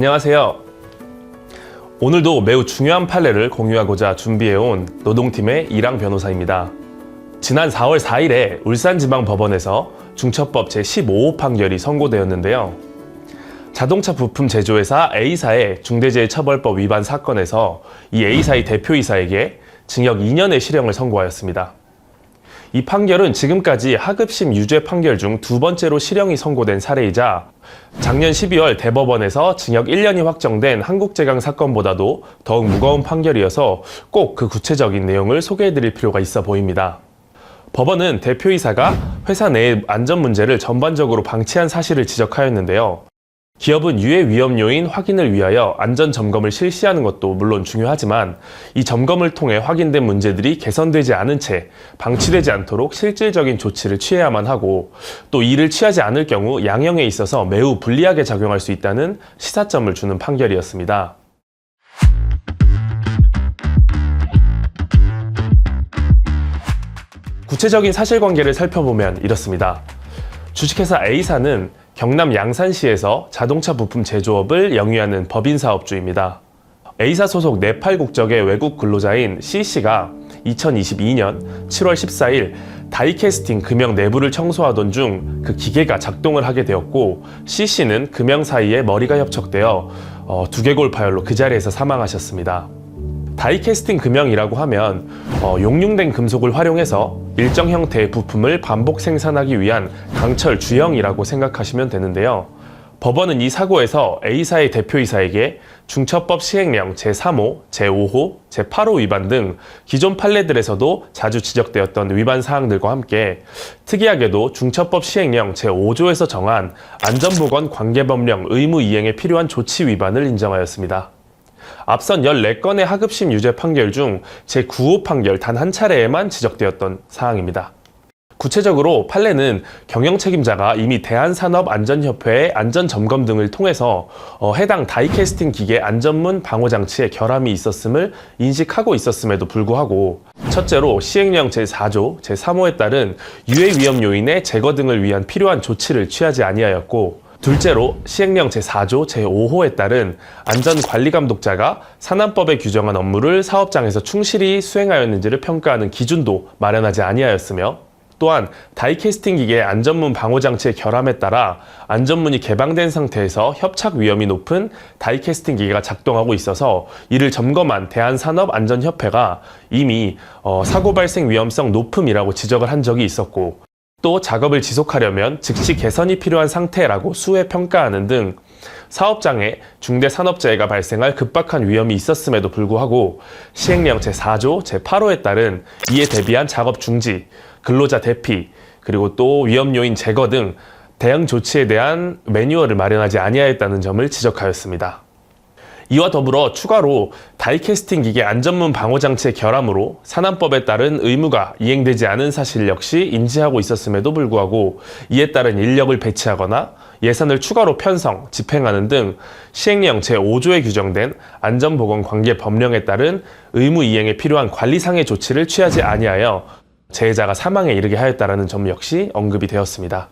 안녕하세요. 오늘도 매우 중요한 판례를 공유하고자 준비해온 노동팀의 이랑 변호사입니다. 지난 4월 4일에 울산지방법원에서 중처법 제15호 판결이 선고되었는데요. 자동차 부품 제조회사 A사의 중대재해처벌법 위반 사건에서 이 A사의 대표이사에게 징역 2년의 실형을 선고하였습니다. 이 판결은 지금까지 하급심 유죄 판결 중 두 번째로 실형이 선고된 사례이자 작년 12월 대법원에서 징역 1년이 확정된 한국제강 사건보다도 더욱 무거운 판결이어서 꼭 그 구체적인 내용을 소개해드릴 필요가 있어 보입니다. 법원은 대표이사가 회사 내의 안전 문제를 전반적으로 방치한 사실을 지적하였는데요. 기업은 유해 위험 요인 확인을 위하여 안전 점검을 실시하는 것도 물론 중요하지만 이 점검을 통해 확인된 문제들이 개선되지 않은 채 방치되지 않도록 실질적인 조치를 취해야만 하고 또 이를 취하지 않을 경우 양형에 있어서 매우 불리하게 작용할 수 있다는 시사점을 주는 판결이었습니다. 구체적인 사실관계를 살펴보면 이렇습니다. 주식회사 A사는 경남 양산시에서 자동차 부품 제조업을 영위하는 법인사업주입니다. A사 소속 네팔 국적의 외국 근로자인 C씨가 2022년 7월 14일 다이캐스팅 금형 내부를 청소하던 중 그 기계가 작동을 하게 되었고 C씨는 금형 사이에 머리가 협착되어 두개골 파열로 그 자리에서 사망하셨습니다. 다이캐스팅 금형이라고 하면 용융된 금속을 활용해서 일정 형태의 부품을 반복 생산하기 위한 강철 주형이라고 생각하시면 되는데요. 법원은 이 사고에서 A사의 대표이사에게 중처법 시행령 제3호, 제5호, 제8호 위반 등 기존 판례들에서도 자주 지적되었던 위반 사항들과 함께 특이하게도 중처법 시행령 제5조에서 정한 안전보건 관계법령 의무 이행에 필요한 조치 위반을 인정하였습니다. 앞선 14건의 하급심 유죄 판결 중 제9호 판결 단 한 차례에만 지적되었던 사항입니다. 구체적으로 판례는 경영 책임자가 이미 대한산업안전협회의 안전점검 등을 통해서 해당 다이캐스팅 기계 안전문 방호장치에 결함이 있었음을 인식하고 있었음에도 불구하고 첫째로 시행령 제4조, 제3호에 따른 유해 위험 요인의 제거 등을 위한 필요한 조치를 취하지 아니하였고 둘째로 시행령 제4조 제5호에 따른 안전관리감독자가 산안법에 규정한 업무를 사업장에서 충실히 수행하였는지를 평가하는 기준도 마련하지 아니하였으며 또한 다이캐스팅 기계의 안전문 방호장치의 결함에 따라 안전문이 개방된 상태에서 협착 위험이 높은 다이캐스팅 기계가 작동하고 있어서 이를 점검한 대한산업안전협회가 이미 사고 발생 위험성 높음이라고 지적을 한 적이 있었고 또 작업을 지속하려면 즉시 개선이 필요한 상태라고 수해 평가하는 등 사업장에 중대산업재해가 발생할 급박한 위험이 있었음에도 불구하고 시행령 제4조, 제8호에 따른 이에 대비한 작업 중지, 근로자 대피, 그리고 또 위험 요인 제거 등 대응 조치에 대한 매뉴얼을 마련하지 아니하였다는 점을 지적하였습니다. 이와 더불어 추가로 다이캐스팅 기계 안전문 방호장치의 결함으로 산안법에 따른 의무가 이행되지 않은 사실 역시 인지하고 있었음에도 불구하고 이에 따른 인력을 배치하거나 예산을 추가로 편성, 집행하는 등 시행령 제5조에 규정된 안전보건관계법령에 따른 의무 이행에 필요한 관리상의 조치를 취하지 아니하여 재해자가 사망에 이르게 하였다는 점 역시 언급이 되었습니다.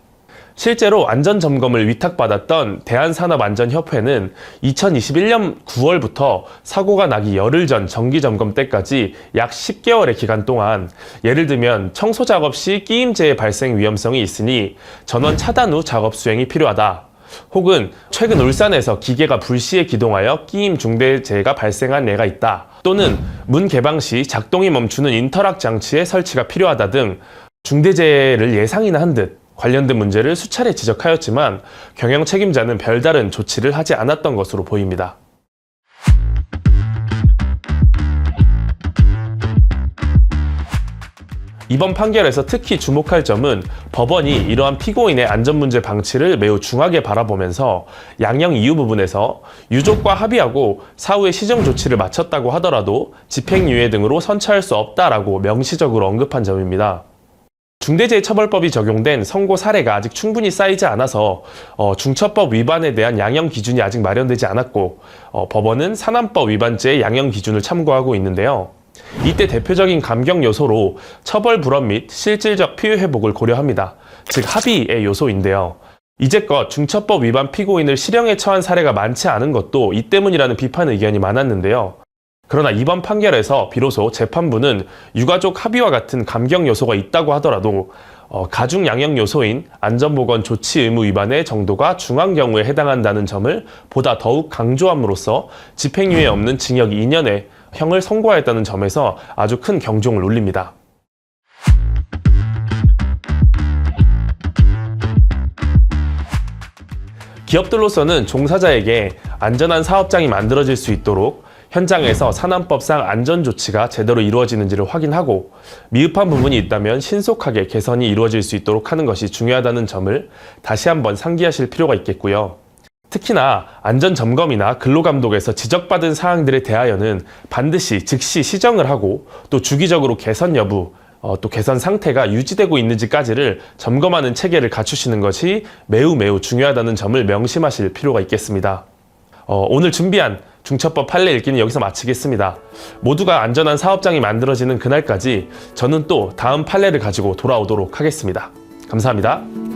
실제로 안전점검을 위탁받았던 대한산업안전협회는 2021년 9월부터 사고가 나기 열흘 전 정기점검 때까지 약 10개월의 기간 동안 예를 들면 청소 작업 시 끼임 재해 발생 위험성이 있으니 전원 차단 후 작업 수행이 필요하다. 혹은 최근 울산에서 기계가 불시에 기동하여 끼임 중대재해가 발생한 예가 있다. 또는 문 개방 시 작동이 멈추는 인터락 장치의 설치가 필요하다 등 중대재해를 예상이나 한 듯 관련된 문제를 수차례 지적하였지만 경영 책임자는 별다른 조치를 하지 않았던 것으로 보입니다. 이번 판결에서 특히 주목할 점은 법원이 이러한 피고인의 안전문제 방치를 매우 중하게 바라보면서 양형 이유 부분에서 유족과 합의하고 사후에 시정 조치를 마쳤다고 하더라도 집행유예 등으로 선처할 수 없다라고 명시적으로 언급한 점입니다. 중대재해처벌법이 적용된 선고 사례가 아직 충분히 쌓이지 않아서 중처법 위반에 대한 양형 기준이 아직 마련되지 않았고 법원은 산안법 위반죄의 양형 기준을 참고하고 있는데요. 이때 대표적인 감경 요소로 처벌 불원 및 실질적 피해 회복을 고려합니다. 즉 합의의 요소인데요. 이제껏 중처법 위반 피고인을 실형에 처한 사례가 많지 않은 것도 이 때문이라는 비판 의견이 많았는데요. 그러나 이번 판결에서 비로소 재판부는 유가족 합의와 같은 감경 요소가 있다고 하더라도 가중 양형 요소인 안전보건 조치 의무 위반의 정도가 중한 경우에 해당한다는 점을 보다 더욱 강조함으로써 집행유예 없는 징역 2년의 형을 선고하였다는 점에서 아주 큰 경종을 울립니다. 기업들로서는 종사자에게 안전한 사업장이 만들어질 수 있도록 현장에서 산안법상 안전조치가 제대로 이루어지는지를 확인하고 미흡한 부분이 있다면 신속하게 개선이 이루어질 수 있도록 하는 것이 중요하다는 점을 다시 한번 상기하실 필요가 있겠고요. 특히나 안전점검이나 근로감독에서 지적받은 사항들에 대하여는 반드시 즉시 시정을 하고 또 주기적으로 개선 여부, 또 개선 상태가 유지되고 있는지까지를 점검하는 체계를 갖추시는 것이 매우 중요하다는 점을 명심하실 필요가 있겠습니다. 오늘 준비한 중처법 판례 읽기는 여기서 마치겠습니다. 모두가 안전한 사업장이 만들어지는 그날까지 저는 또 다음 판례를 가지고 돌아오도록 하겠습니다. 감사합니다.